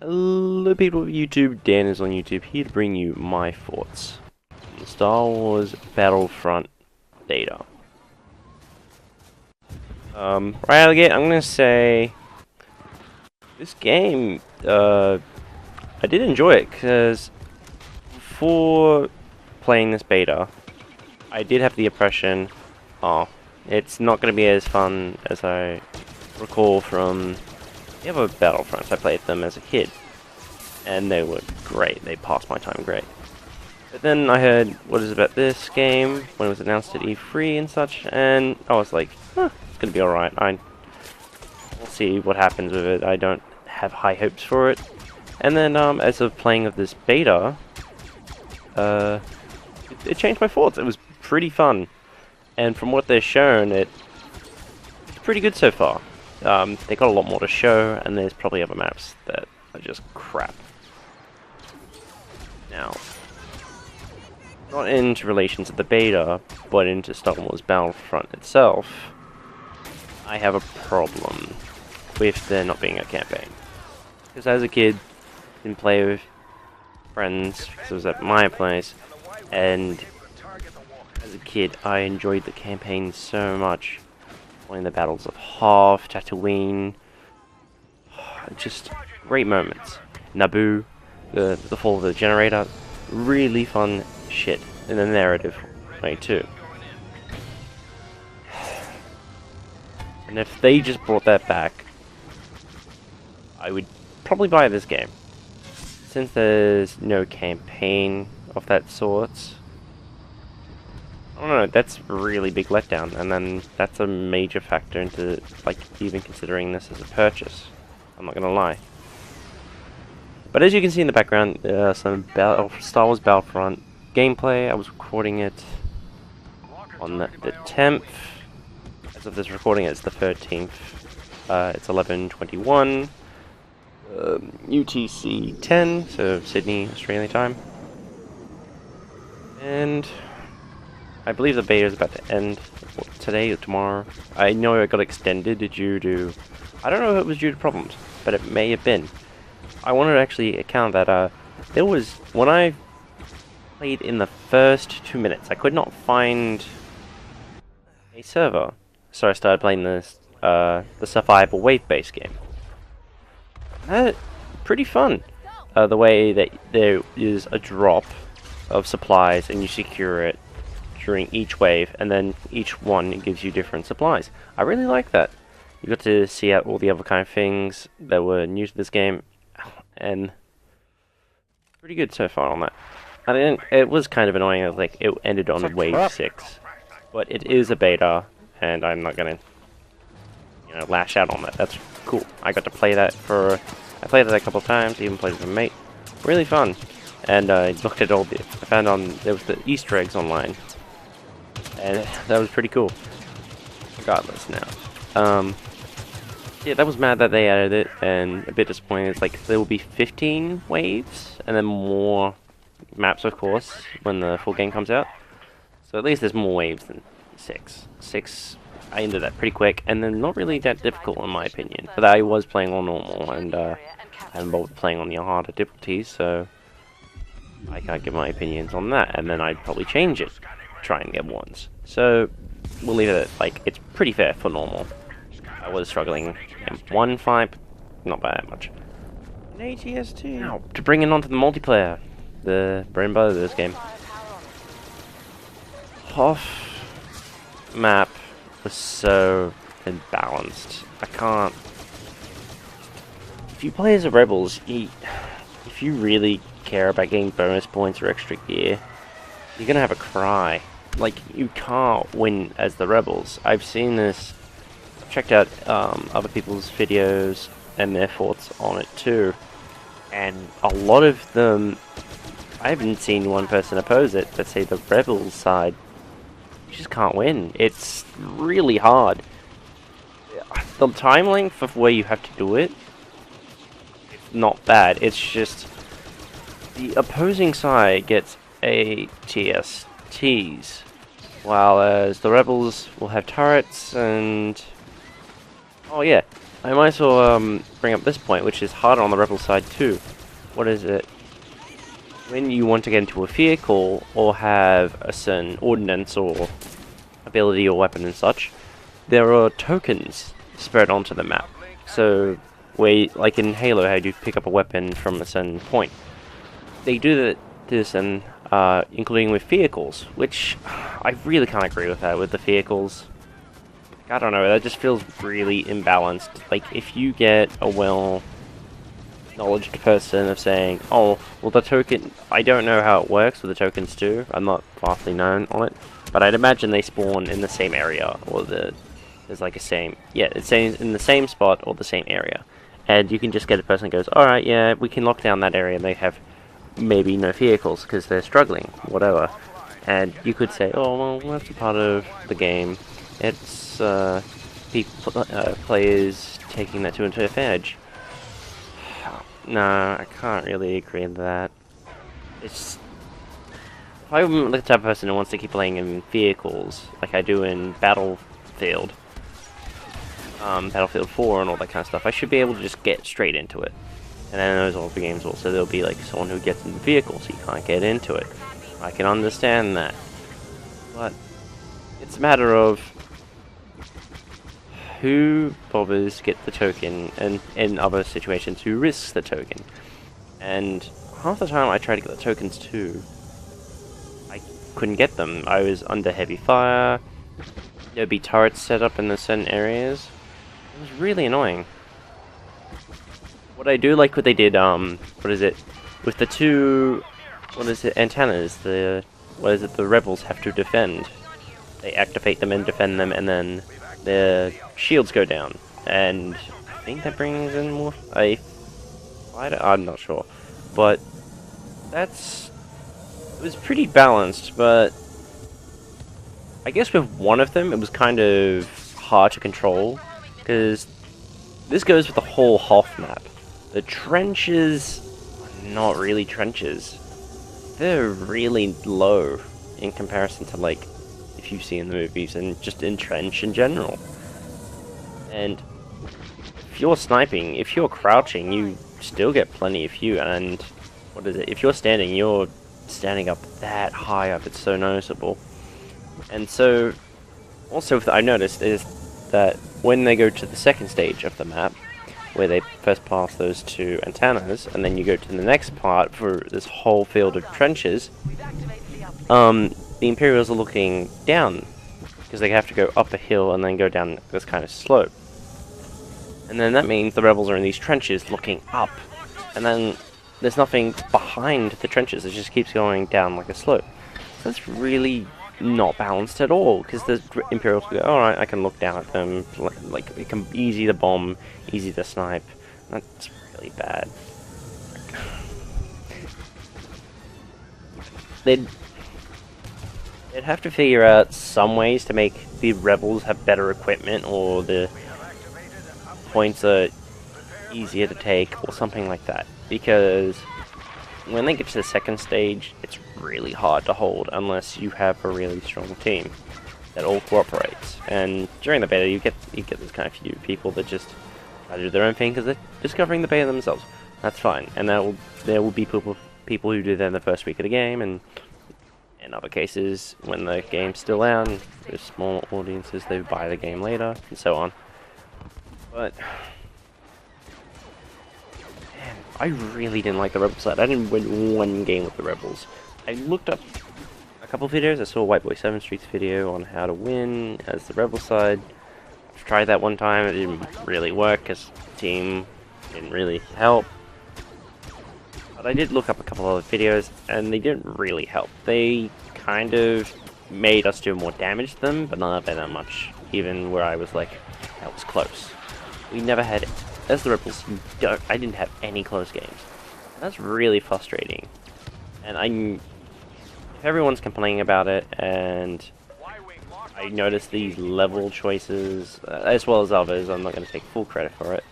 Hello people of YouTube, Dan is on YouTube, here to bring you my thoughts on the Star Wars Battlefront beta. Right out of the gate, I'm gonna say this game, I did enjoy it, because before playing this beta, I did have the impression, oh, it's not gonna be as fun as I recall from the other Battlefronts. I played them as a kid, and they were great. They passed my time great. But then I heard what is about this game when it was announced at E3 and such, and I was like, huh, it's gonna be alright. We'll see what happens with it. I don't have high hopes for it. And then as of playing of this beta, it changed my thoughts. It was pretty fun, and from what they've shown, it's pretty good so far. They got a lot more to show, and there's probably other maps that are just crap. Now, not into relation to the beta, but into Star Wars Battlefront itself, I have a problem with there not being a campaign. Because as a kid, I didn't play with friends, because it was at my place, and as a kid, I enjoyed the campaign so much. Playing the battles of Hoth, Tatooine, just great moments. Naboo, the fall of the generator, really fun shit in the narrative way too. And if they just brought that back, I would probably buy this game. Since there's no campaign of that sort, I don't know, that's a really big letdown, and then that's a major factor into, like, even considering this as a purchase. I'm not gonna lie. But as you can see in the background, some Star Wars Battlefront gameplay. I was recording it on the 10th. As of this recording, it's the 13th. It's 11:21. UTC 10, so Sydney, Australian time. And I believe the beta is about to end today or tomorrow. I know it got extended due to, I don't know if it was due to problems, but it may have been. I wanted to actually account that there was, when I played in the first 2 minutes, I could not find a server. So I started playing this, the survival wave-based game. Pretty fun. The way that there is a drop of supplies and you secure it during each wave, and then each one gives you different supplies. I really like that. You got to see out all the other kind of things that were new to this game, and pretty good so far on that. It was kind of annoying, like it ended on wave 6, but it is a beta, and I'm not gonna, lash out on that. That's cool. I got to play that I played it a couple of times, even played with a mate. Really fun. And I looked at I found there was the Easter eggs online. And that was pretty cool. Regardless now. Yeah, that was mad that they added it, and a bit disappointed. It's like there will be 15 waves, and then more maps, of course, when the full game comes out. So at least there's more waves than 6. 6, I ended that pretty quick, and then not really that difficult in my opinion. But I was playing on normal, and I haven't bothered playing on the harder difficulties, so I can't give my opinions on that, and then I'd probably change it. Try and get ones. So we'll leave it at, like, it's pretty fair for normal. I was struggling in 1.5, not by that much. An ATST. Now, to bring it onto the multiplayer, the bread and butter of this game. Hoth map was so imbalanced. I can't. If you play as a Rebels, if you really care about getting bonus points or extra gear, you're gonna have a cry. Like, you can't win as the Rebels. I've seen this, checked out other people's videos and their thoughts on it too, and a lot of them, I haven't seen one person oppose it, but say the Rebels side, you just can't win. It's really hard. The time length of where you have to do it, it's not bad. It's just the opposing side gets ATSTs, while as the Rebels will have turrets and, oh yeah, I might as well bring up this point, which is harder on the rebel side too. What is it? When you want to get into a vehicle or have a certain ordnance or ability or weapon and such, there are tokens spread onto the map. So, like in Halo, how you pick up a weapon from a certain point. They do this and including with vehicles, which I really can't agree with that with the vehicles. I don't know, that just feels really imbalanced. Like, if you get a well-knowledged person of saying, oh, well the token, I don't know how it works with the tokens too, I'm not vastly known on it, but I'd imagine they spawn in the same area, or there's like a same, yeah, it's in the same spot or the same area. And you can just get a person who goes, alright, yeah, we can lock down that area, and they have maybe no vehicles because they're struggling, whatever. And you could say, oh, well, that's a part of the game. It's players taking that to an advantage. Nah, I can't really agree with that. It's... If I'm the type of person who wants to keep playing in vehicles, like I do in Battlefield 4 and all that kind of stuff, I should be able to just get straight into it. And then those all the games also, there'll be like someone who gets in the vehicle, so you can't get into it. I can understand that. But it's a matter of who bothers to get the token, and in other situations, who risks the token. And half the time I tried to get the tokens too, I couldn't get them. I was under heavy fire, there'd be turrets set up in the certain areas. It was really annoying. What I do like what they did, what is it, with the two, antennas, the rebels have to defend. They activate them and defend them, and then the shields go down. And I think that brings in more, I'm not sure. But it was pretty balanced, but I guess with one of them, it was kind of hard to control, because this goes with the whole Hoth map. The trenches are not really trenches. They're really low in comparison to, like, if you see in the movies and just in trench in general. And if you're sniping, if you're crouching, you still get plenty of view, and if you're standing up that high up, it's so noticeable. And so, also I noticed is that when they go to the second stage of the map, where they first pass those two antennas, and then you go to the next part for this whole field of trenches, the Imperials are looking down, because they have to go up a hill and then go down this kind of slope. And then that means the rebels are in these trenches looking up, and then there's nothing behind the trenches, it just keeps going down like a slope. So that's really not balanced at all, because the Imperials go, alright, I can look down at them, like, it can easy to bomb, easy to snipe. That's really bad. They'd have to figure out some ways to make the rebels have better equipment, or the points are easier to take, or something like that, because when they get to the second stage, it's really hard to hold unless you have a really strong team that all cooperates. And during the beta, you get this kind of few people that just try to do their own thing because they're discovering the beta themselves. That's fine, and there will be people who do that in the first week of the game, and in other cases, when the game's still out, and there's small audiences, they buy the game later, and so on. But I really didn't like the Rebel side. I didn't win one game with the Rebels. I looked up a couple videos. I saw White Boy 7 Street's video on how to win as the Rebel side. I've tried that one time. It didn't really work because the team didn't really help. But I did look up a couple other videos, and they didn't really help. They kind of made us do more damage to them, but not by that much. Even where I was like, that was close. We never had, as the Rebels, I didn't have any close games. That's really frustrating. And if everyone's complaining about it, and I noticed these level choices, as well as others, I'm not going to take full credit for it.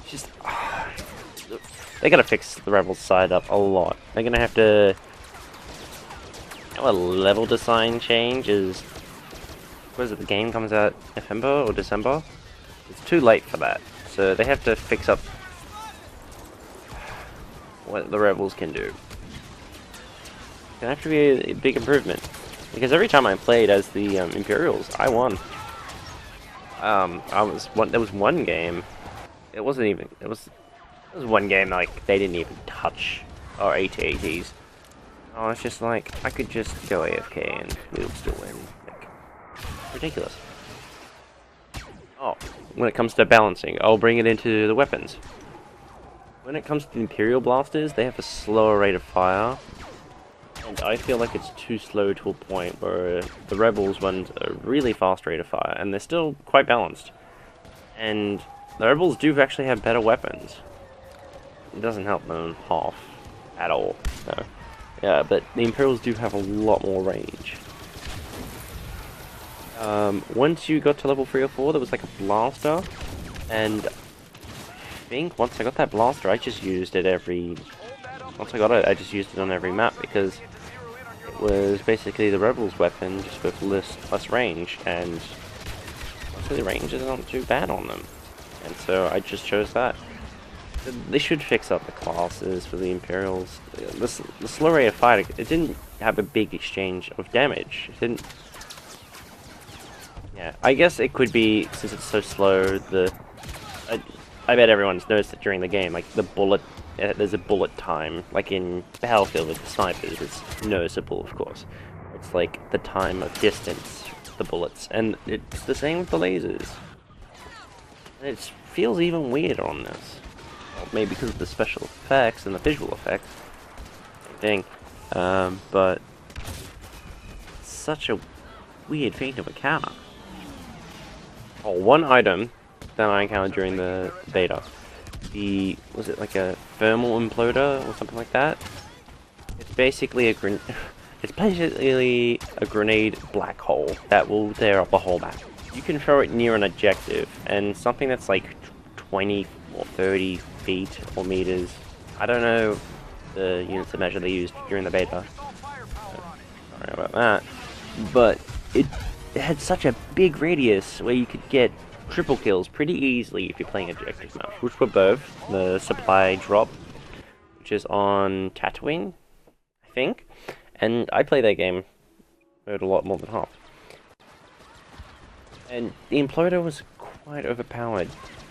Just, they gotta fix the Rebels side up a lot. They're gonna have to, a level design change is what is it, the game comes out November or December? It's too late for that. So they have to fix up what the rebels can do. It's gonna have to be a big improvement. Because every time I played as the Imperials, I won. There was one game. It wasn't even. It was one game like they didn't even touch our AT-ATs. I was just like, I could just go AFK and we would still win. Like, ridiculous. Oh, when it comes to balancing, I'll bring it into the weapons. When it comes to the Imperial blasters, they have a slower rate of fire. And I feel like it's too slow to a point where the Rebels runs a really fast rate of fire, and they're still quite balanced. And the Rebels do actually have better weapons. It doesn't help them half at all. No. Yeah, but the Imperials do have a lot more range. Once you got to level 3 or 4, there was like a blaster, and I think once I got that blaster, I just used it once I got it, I just used it on every map, because it was basically the Rebels' weapon, just with less range, and mostly the range is not too bad on them. And so I just chose that. They should fix up the classes for the Imperials. The slow rate of fire, it didn't have a big exchange of damage. It didn't... Yeah, I guess it could be, since it's so slow, I bet everyone's noticed it during the game, like the bullet... there's a bullet time, like in Battlefield with the snipers, it's noticeable, of course. It's like the time of distance, the bullets, and it's the same with the lasers. And it feels even weirder on this. Well, maybe because of the special effects and the visual effects. Same thing. But it's such a weird thing to encounter. Oh, one item that I encountered during the beta. Was it like a thermal imploder or something like that? It's basically a grenade black hole that will tear up a whole map. You can throw it near an objective, and something that's like 20 or 30 feet or meters. I don't know the units of measure they used during the beta. Sorry about that. But it had such a big radius where you could get triple kills pretty easily if you're playing objective maps, which were both the supply drop, which is on Tatooine, I think, and I play that game a lot more than half. And the imploder was quite overpowered.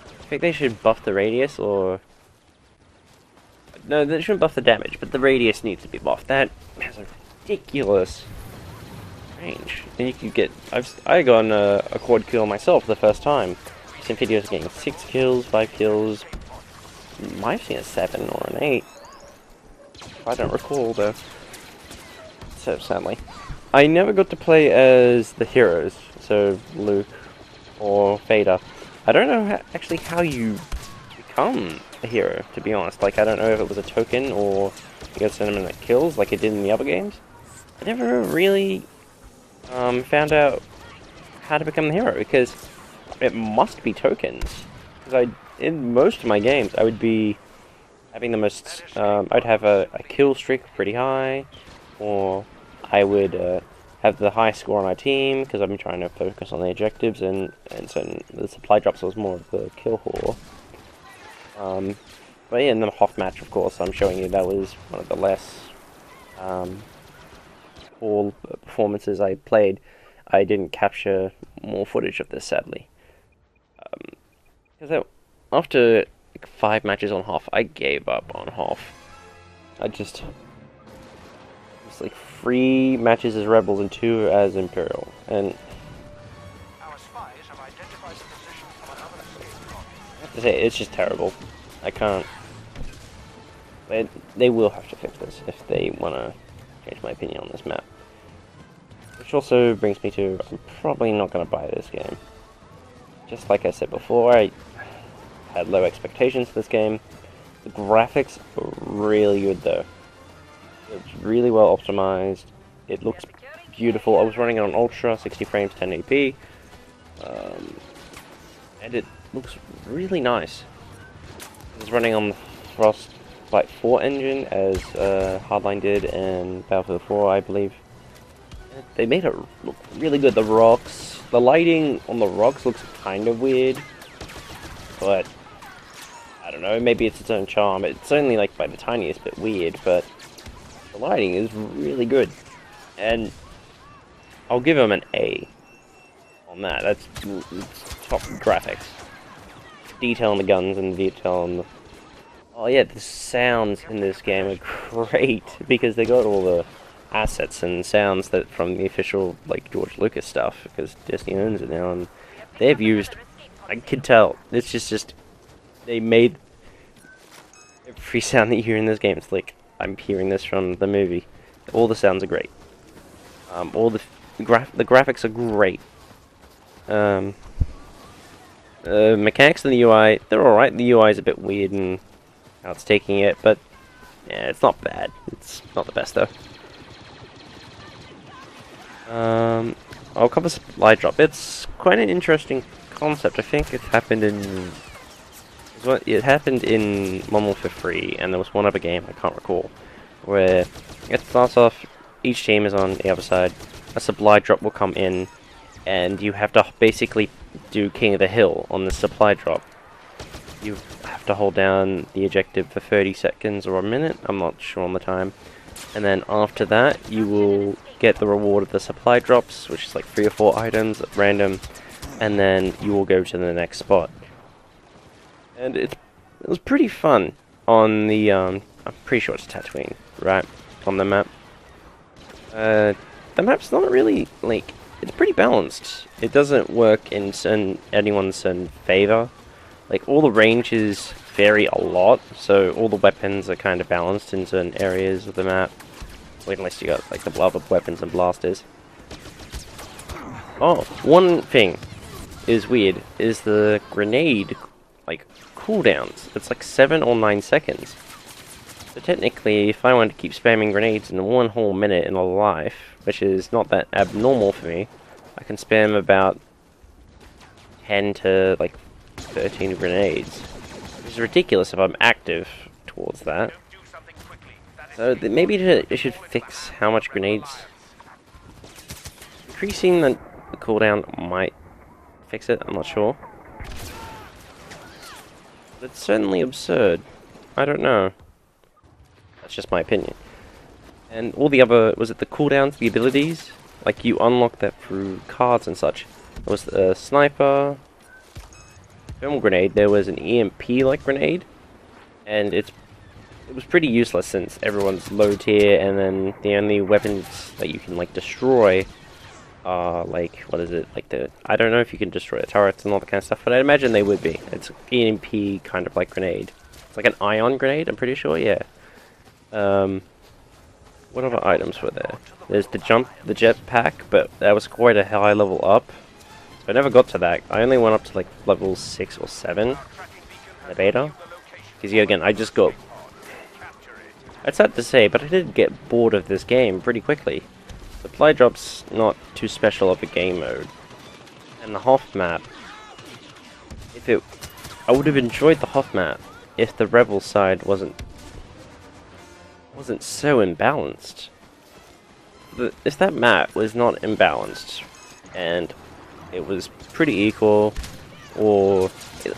I think they should buff the radius, or no, they shouldn't buff the damage, but the radius needs to be buffed. That has a ridiculous range. And you could get... I got a quad kill myself the first time. I've seen videos getting 6 kills, 5 kills. Might have seen a 7 or an 8. I don't recall though. So sadly. I never got to play as the heroes, so Luke or Vader. I don't know actually how you become a hero, to be honest. Like, I don't know if it was a token or you get sentiment kills like it did in the other games. I never really found out how to become the hero, because it must be tokens. Because in most of my games, I would be having the most, I'd have a kill streak pretty high, or I would have the high score on my team, because I've been trying to focus on the objectives, and so the supply drops was more of the kill whore. But yeah, in the Hoth match, of course, I'm showing you that was one of the less all performances I played. I didn't capture more footage of this, sadly. Because after like 5 matches on Hoth, I gave up on Hoth. It's like 3 matches as Rebels and 2 as Imperial, and I have to say, it's just terrible. I can't. They will have to fix this if they want to change my opinion on this map. Which also brings me to, I'm probably not going to buy this game. Just like I said before, I had low expectations for this game. The graphics are really good though. It's really well optimized. It looks beautiful. I was running it on Ultra, 60 frames, 1080p. And it looks really nice. I was running on the Frostbite 4 engine, as Hardline did in Battlefield 4, I believe. They made it look really good. The rocks, The lighting on the rocks looks kind of weird, but I don't know, maybe it's its own charm. It's only like by the tiniest bit weird, but the lighting is really good. And I'll give them an A on that. That's top graphics. Detail on the guns and detail on the... Oh yeah, the sounds in this game are great, because they got all the assets and sounds that from the official like George Lucas stuff, because Disney owns it now, and they've used, I can tell, it's just they made every sound that you hear in this game. It's like I'm hearing this from the movie. All the sounds are great. All the graphics are great. Mechanics and the UI, they're alright. The UI is a bit weird and how it's taking it, but yeah, it's not bad. It's not the best though. I'll cover supply drop. It's quite an interesting concept. I think it happened in Modern Warfare 3, and there was one other game I can't recall, where it starts off, each team is on the other side, a supply drop will come in, and you have to basically do King of the Hill on the supply drop. You have to hold down the ejective for 30 seconds or a minute, I'm not sure on the time, and then after that you will get the reward of the supply drops, which is like 3 or 4 items at random, and then you will go to the next spot. And it was pretty fun on the, I'm pretty sure it's Tatooine, right, on the map. The map's not really, like, it's pretty balanced. It doesn't work in anyone's favor. Like, all the ranges vary a lot, so all the weapons are kind of balanced in certain areas of the map. Well, unless you got, like, the blob of weapons and blasters. Oh, one thing is weird, is the grenade, like, cooldowns. It's like 7 or 9 seconds. So technically, if I wanted to keep spamming grenades in 1 whole minute in a life, which is not that abnormal for me, I can spam about 10 to, like, 13 grenades. Which is ridiculous if I'm active towards that. So maybe it should fix how much grenades. Increasing the cooldown might fix it, I'm not sure. But it's certainly absurd. I don't know. That's just my opinion. And all the other, was it the cooldowns, the abilities? Like, you unlock that through cards and such. There was a sniper, thermal grenade, there was an EMP-like grenade, and it was pretty useless since everyone's low tier, and then the only weapons that you can, like, destroy are, like, what is it, like I don't know if you can destroy the turrets and all that kind of stuff, but I'd imagine they would be. It's an EMP kind of like grenade. It's like an ion grenade, I'm pretty sure, yeah. What other items were there? There's the jetpack, but that was quite a high level up. So I never got to that. I only went up to like level 6 or 7 in the beta. Because yeah, again, I just got... It's sad to say, but I did get bored of this game pretty quickly. Supply drop's not too special of a game mode. And the Hoth map... I would have enjoyed the Hoth map if the Rebel side wasn't so imbalanced. If that map was not imbalanced, and it was pretty equal, or,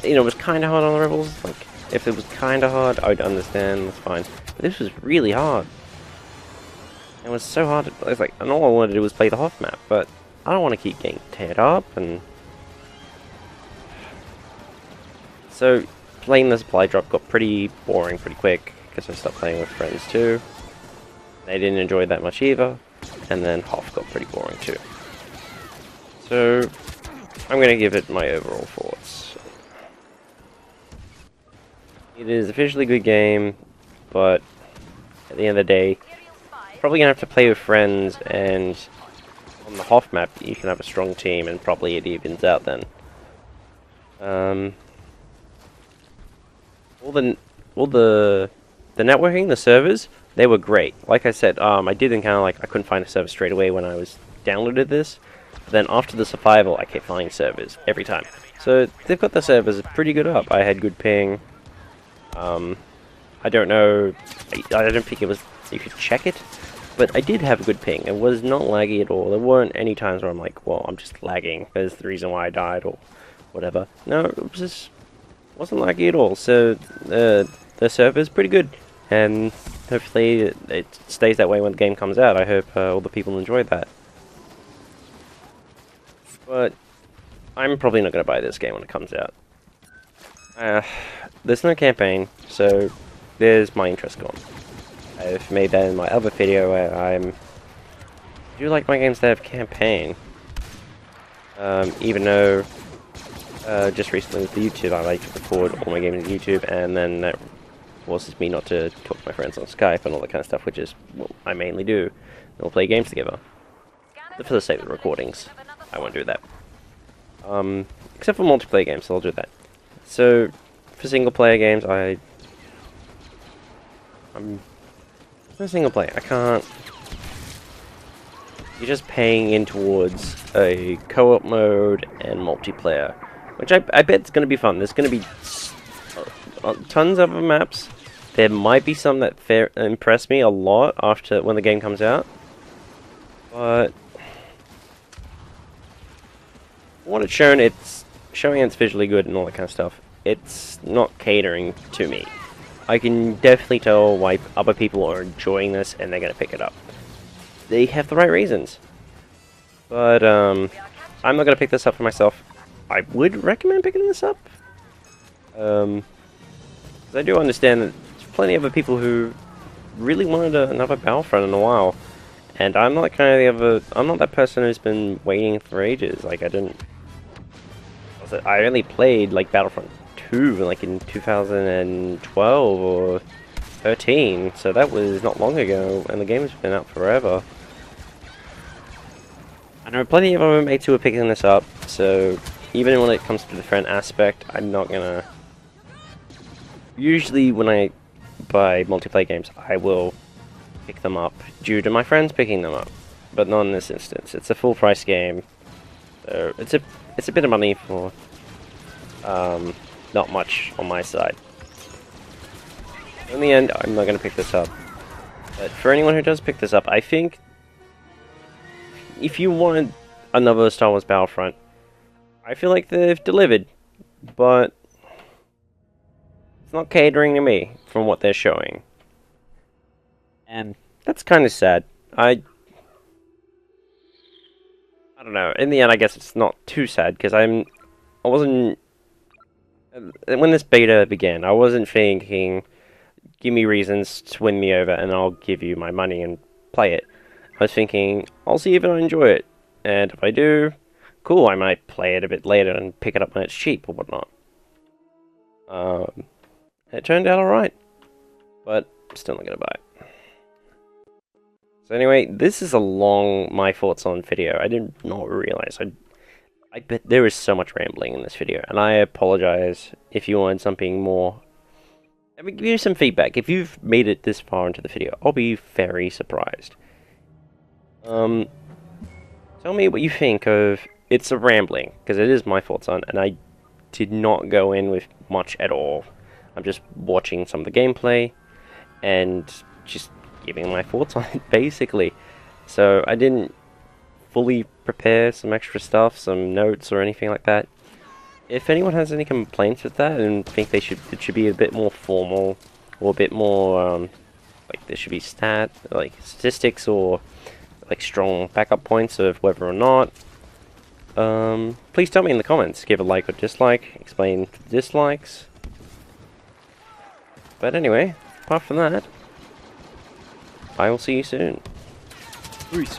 you know, it was kind of hard on the Rebels, like, if it was kind of hard, I'd understand, that's fine. But this was really hard. It was so hard, it was like, and all I wanted to do was play the Hoth map, but I don't want to keep getting teared up, and... So, playing the supply drop got pretty boring pretty quick, because I stopped playing with friends too. They didn't enjoy that much either, and then Hoth got pretty boring too. So, I'm going to give it my overall thoughts. It is officially a good game, but at the end of the day, probably going to have to play with friends, and on the Hoth map you can have a strong team, and probably it evens out then. All the networking, the servers, they were great. Like I said, I did encounter, like, I couldn't find a server straight away when I was downloaded this. But then after the survival, I kept finding servers every time. So they've got the servers pretty good up. I had good ping. I don't know. I don't think it was. You could check it. But I did have a good ping. It was not laggy at all. There weren't any times where I'm like, well, I'm just lagging. That's the reason why I died or whatever. No, it wasn't laggy at all. So the server's pretty good. And hopefully it stays that way when the game comes out. I hope all the people enjoy that. But I'm probably not going to buy this game when it comes out. There's no campaign, so there's my interest gone. I've made that in my other video where I do like my games that have campaign. Even though just recently with the YouTube I like to record all my games on YouTube, and then that forces me not to talk to my friends on Skype and all that kind of stuff, which is what I mainly do. We'll play games together. But for the sake of the recordings, I won't do that. Except for multiplayer games, I'll do that. So, for single player games, I'm for single player, I can't. You're just paying in towards a co-op mode and multiplayer, which I bet it's going to be fun. There's going to be tons of maps. There might be some that impress me a lot after when the game comes out, but what it's showing it's visually good and all that kind of stuff. It's not catering to me. I can definitely tell why other people are enjoying this and they're going to pick it up. They have the right reasons. But, I'm not going to pick this up for myself. I would recommend picking this up. 'Cause I do understand that there's plenty of other people who really wanted another Battlefront in a while. And I'm not I'm not that person who's been waiting for ages. Like, I only played, like, Battlefront 2, like, in 2012 or 13, so that was not long ago, and the game's been out forever. I know plenty of other mates who are picking this up, so even when it comes to the friend aspect, I'm not gonna... Usually when I buy multiplayer games, I will pick them up due to my friends picking them up, but not in this instance. It's a full price game, so it's a bit of money for not much on my side. In the end, I'm not going to pick this up. But for anyone who does pick this up, I think if you wanted another Star Wars Battlefront, I feel like they've delivered, but it's not catering to me from what they're showing. And that's kind of sad. I don't know. In the end, I guess it's not too sad, because I wasn't... When this beta began, I wasn't thinking, give me reasons to win me over and I'll give you my money and play it. I was thinking, I'll see if I enjoy it. And if I do, cool, I might play it a bit later and pick it up when it's cheap or whatnot. It turned out alright. But I'm still not going to buy it. So anyway, this is a long my thoughts on video. I did not realize. I bet there is so much rambling in this video, and I apologize if you want something more. I mean, give you some feedback. If you've made it this far into the video, I'll be very surprised. Tell me what you think of it's a rambling, because it is my thoughts on, and I did not go in with much at all. I'm just watching some of the gameplay, and just giving my thoughts on it, basically. So, I didn't fully prepare some extra stuff, some notes or anything like that. If anyone has any complaints with that and think it should be a bit more formal or a bit more like there should be statistics or like strong backup points of whether or not, please tell me in the comments. Give a like or dislike, explain the dislikes. But anyway, apart from that, I will see you soon. Peace.